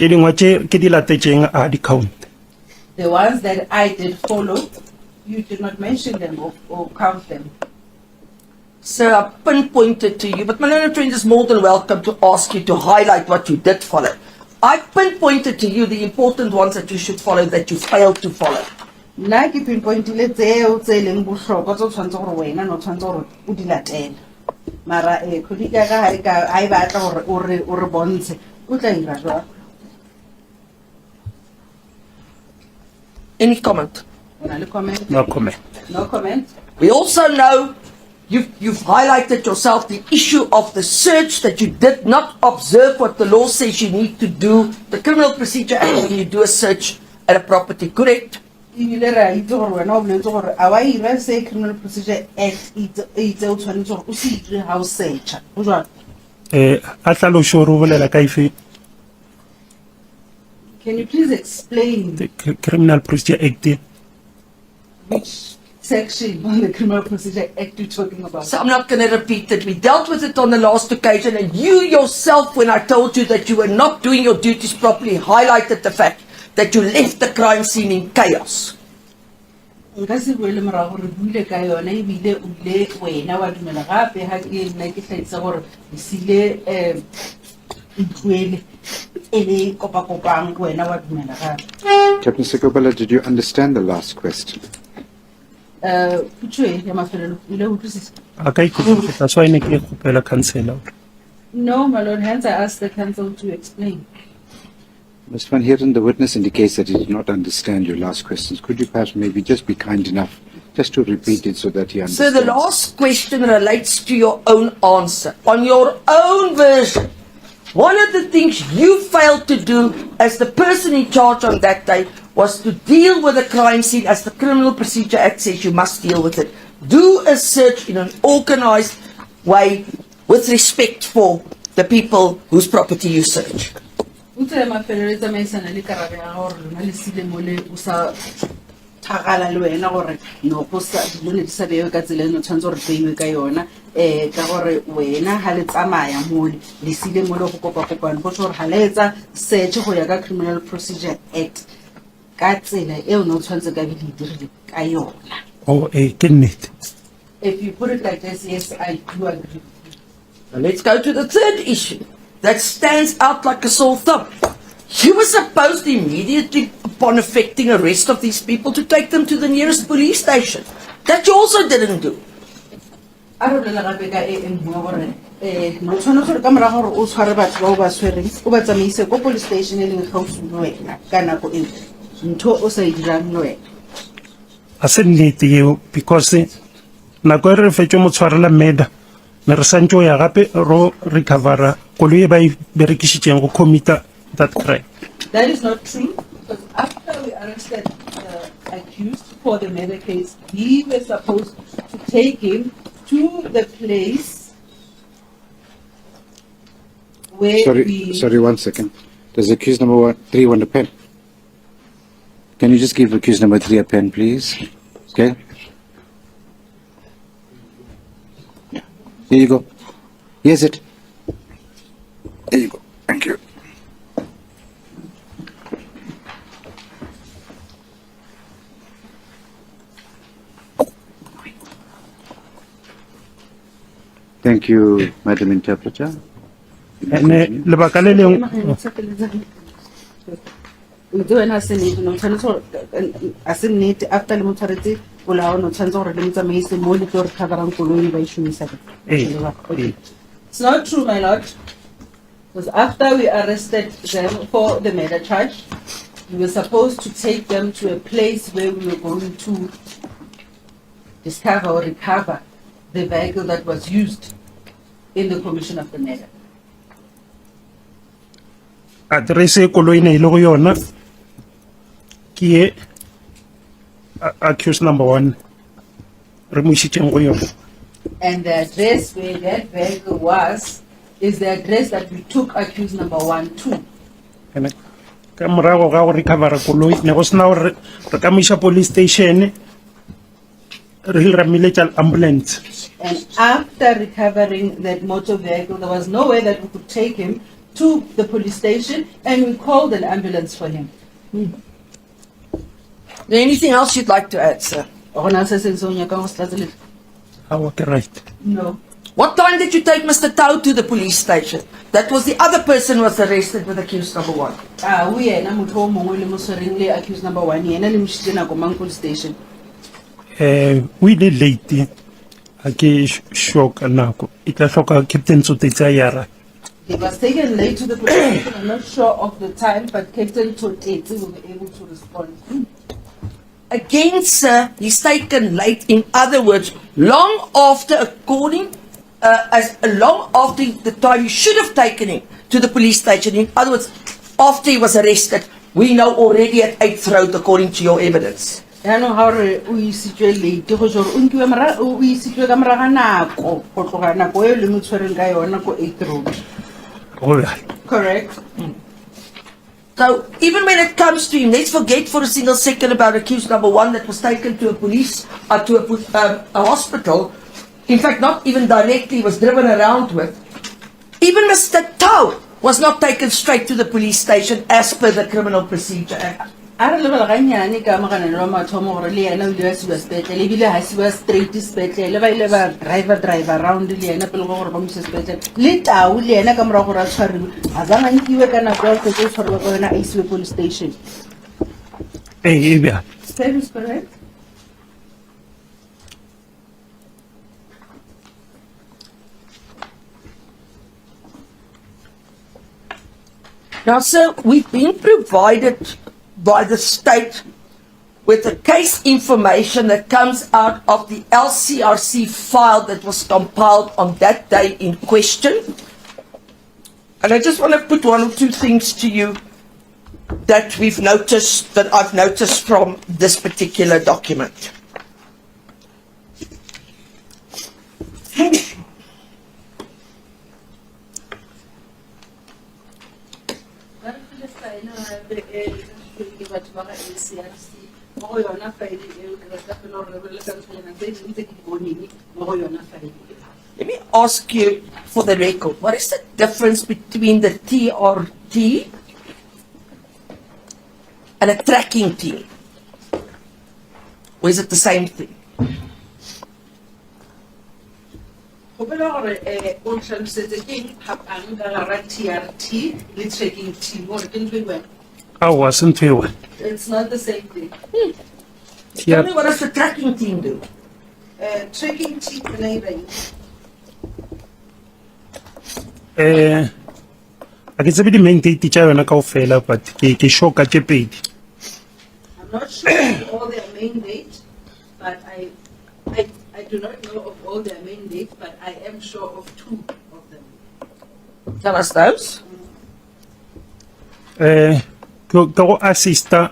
tše dingwe tše ke di latetšeng a di count. The ones that I did follow, you did not mention them or count them. Sir, I pinpointed to you, but Malone Trent is more than welcome to ask you to highlight what you did follow. I pinpointed to you the important ones that you should follow that you failed to follow. Nna ke pinpointile tseo tse leng bohlokwa tse o tshwanetse gore wena no tshwanetse gore o di latele. Mara colleague ya ka ha e batla gore o re bontshe o tla ira jwang. Any comment? Comment? No comment. No comment? We also know you've highlighted yourself the issue of the search, that you did not observe what the law says you need to do, the Criminal Procedure Act, when you do a search at a property, correct? Ebile ra itse gore wena o boletse gore a wa ira se Criminal Procedure Act itse o tshwanetse gore o se dire ha o searcha o jwang. A tlaloše gore o bolela ka efe. Can you please explain The Criminal Procedure Act. which section on the Criminal Procedure Act you're talking about? So I'm not going to repeat it. We dealt with it on the last occasion, and you yourself, when I told you that you were not doing your duties properly, highlighted the fact that you left the crime scene in chaos. Nka se boele morago re buile ka yona ebile o ile wena wa dumela gape ha ke nna ke tlhaisa gore e sile ntwele e le kopakopang wena wa dumela gape. Captain Sekopela, did you understand the last question? Putšwe ya mafelelo o ile o utlwisisa? A ka ikutlwa, that's why ne ke kgopela councillor. No, my lord, hence I asked the council to explain. Mr. Van Heerden, the witness indicates that he did not understand your last questions. Could you perhaps maybe just be kind enough just to repeat it so that he So understands? the last question relates to your own answer. On your own version, one of the things you failed to do as the person in charge on that day was to deal with the crime scene as the Criminal Procedure Act says you must deal with it. Do a search in an organized way with respect for the people whose property you search. Putšwe ya mafelelo e tsamaisana le karabe ya gore lona le sile mo le o sa thagala le wena gore no go sa dilo ne di sa bewe ka tsela eno tshwanetse gore beiwe ka yona ka gore wena ha le tsamaya mo le sile mo le go kopakopana go gore ha le etsa search go ya ka Criminal Procedure Act ka tsela eo no tshwanetse ka bile dirile ka yona. Oh, ke nnete. If you put it like this, yes, I do agree. Now let's go to the third issue that stands out like a sore thumb. You were supposed immediately upon effecting arrest of these people to take them to the nearest police station. That you also didn't do. A re bolela gape ka e nngwe gore no tshwanetse gore ka morago gore o tshware batho ba o ba tshwereng o ba tsamaise ko police station e leng gaufi le wena ka nako eo ntho o sa e dirang le wena. A se nnete eo because nako e re fetše mo tshwarela murder ne re santse o ya gape ro recovera koloi e ba e berekišitšeng go commita that crime. That is not true, because after we arrested the accused for the murder case, we were supposed to take him to the place where Sorry, 1 second. Does accused number 3 want a pen? Can you just give accused number 3 a pen, please? Okay. Here you go. Here's it. There you go. Thank you. Thank you, Madam Interpreter. And lebaka le leng o itse wena a se nnete no tshwanetse gore a se nnete after le mo tshwaretse polao no tshwanetse gore le mo tsamaise mo le tlo re coverang koloi ba e šomisa. It's not true, my lord, because after we arrested them for the murder charge, we were supposed to take them to a place where we were going to discover or recover the vehicle that was used in the commission of the murder. address e koloi ne ile go yona ke ye accused number 1 re mo išitšeng go yona. And the address where that vehicle was is the address that we took accused number 1 to. Ene ka morago ga go recovera koloi ne go sena gore re ka mo iša police station re ile ra military ambulance. And after recovering that motor vehicle, there was no way that we could take him to the police station and we called an ambulance for him. Anything else you'd like to add, sir? Gona se seng seo o nyakang go se tlatseletsa? Okay, right. No. What time did you take Mr. Tau to the police station? That was the other person who was arrested with accused number 1. O yena motho o mongwe le mo tshwereng le accused number 1 yena le mo isitse nako mang police station. O ile late, a ke sure ka nako. E tla hloka Captain Tsotetsi a yara. He was taken late to the police station. I'm not sure of the time, but Captain Tsotetsi will be able to respond. Again, sir, he's taken late. In other words, long after long after the time you should have taken him to the police station. In other words, after he was arrested, we know already at 8th Road, according to your evidence. Ya no ha re o isitswe late go jore o nkiwe mara o isitswe ka mara ga nako go tloga nako e le mo tshwereng ka yona ko 8th Road. Correct. So even when it comes to him, let's forget for a single second about accused number 1 that was taken to a police to a hospital. In fact, not even directly, was driven around with. Even Mr. Tau was not taken straight to the police station as per the Criminal Procedure Act. A re lebala ganyane ka magana le mathomo gore le yena o ile a siwa sepetlele ebile ha siwa straight sepetlele ba ile ba drive around le yena pele go gore ba mo se sepetlele le Tau le yena ka mora gore a tshwariwe a ba nkiwe ka nako ya go tshwarwa ka yona a isiwe police station. Yeah. That is correct. Now, sir, we've been provided by the state with the case information that comes out of the LCRC file that was compiled on that day in question. And I just want to put 1 or 2 things to you that I've noticed from this particular document. Let me ask you for the record, what is the difference between the TRT and a tracking team? Or is it the same thing? Go bela gore o tlhalosetse keng phapang ka gara TRT le tracking team gore ke ntwe wena. I wasn't here. It's not the same thing. Tell me, what does the tracking team do? Tracking team neighboring. I can say the main date teacher when I go fail, but ke sure ka tse pedi. I'm not sure of all their main dates, but I do not know of all their main dates, but I am sure of 2 of them. Tell us those. Go assista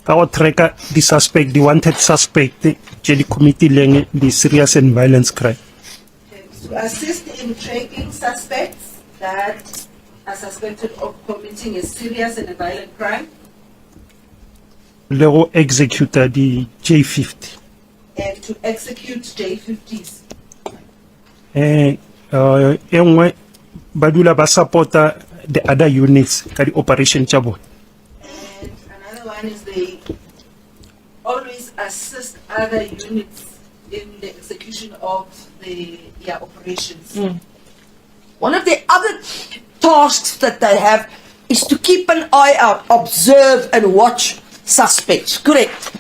go tracker the suspect, the wanted suspect, the committee leng the serious and violence crime. To assist in tracking suspects that are suspected of committing a serious and a violent crime. Le go execute the J50. And to execute J50s. Engwe badula ba supporta the other units ka di operation tsa bona. And another one is they always assist other units in the execution of their operations. One of the other tasks that they have is to keep an eye out, observe and watch suspects, correct?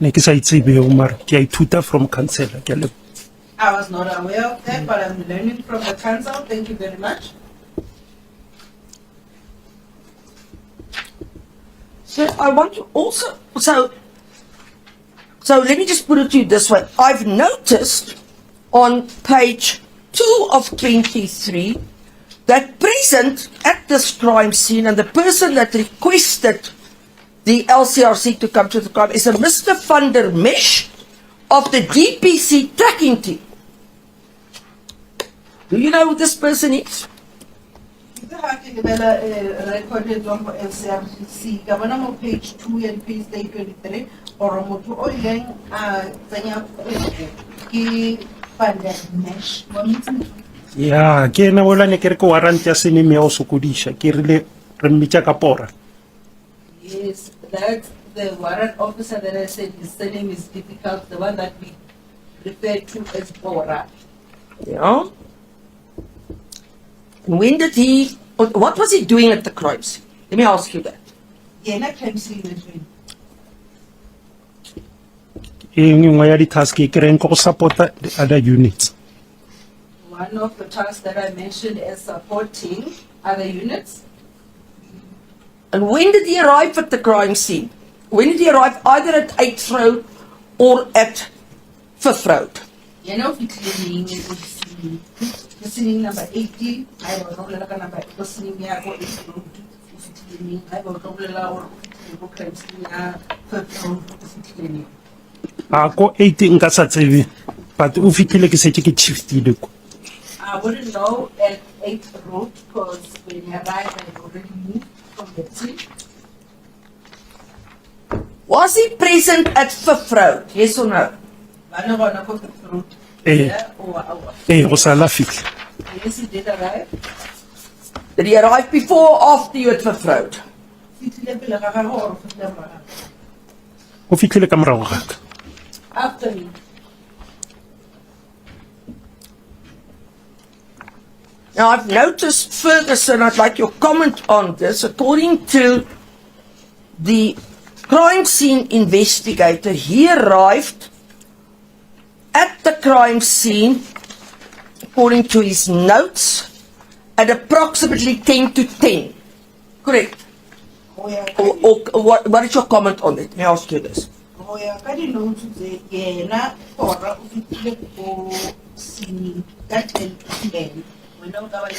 Ne ke sa itsebe o mara ke a ithuta from councillor ke a leboha. I was not aware of that, but I'm learning from the council. Thank you very much. So I want to also, so let me just put it to you this way. I've noticed on page 2 of 23 that present at this crime scene and the person that requested the LCRC to come to the crime is a Mr. Van der Mesh of the DPC tracking team. Do you know who this person is? Recorded on LCRC, Governor page 2 and page 23, or Moto Oyang, Zanya, ya ke ena ola ne ke re ke warrant ya seneme ya o sokodisha ke rile re mmitsa ka pora. Yes, that's the warrant officer that I said his surname is difficult, the one that we refer to as Bora. Yeah. When did he, what was he doing at the crime scene? Let me ask you that. Yena crime scene management. E nngwe ya di-task e ke reng ke go supporta the other units. One of the tasks that I mentioned as supporting other units. And when did he arrive at the crime scene? When did he arrive either at 8th Road or at 5th Road? Yena o fitlhile scene number 18, I was rolela ka number scene ya go 8th Road. O fitlhile I was rolela gore o fitlhile go crime scene ya 5th Road o fitlhile. A ko 18 nka sa tsebe but o fitlhile ke setse ke shiftile ko. I wouldn't know at 8th Road because when he arrived, I had already moved from the scene. Was he present at 5th Road? Yes or no? Bana gona ko 5th Road. Eh. Yeah, or Go sala fitlhe. yes, he did arrive. Did he arrive before or after you at 5th Road? Fitlhile pele ga gagwe or o fitlhile morago? O fitlhile ka morago ga ka. After me. Now I've noticed, Ferguson, I'd like your comment on this. According to the crime scene investigator, he arrived at the crime scene, according to his notes, at approximately 10 to 10. Correct? Go ya Or what is your comment on it? Let me ask you this. ka di-notes tse yena Bora o fitlhile ko scene ka 10 PM. Wena o ka ba le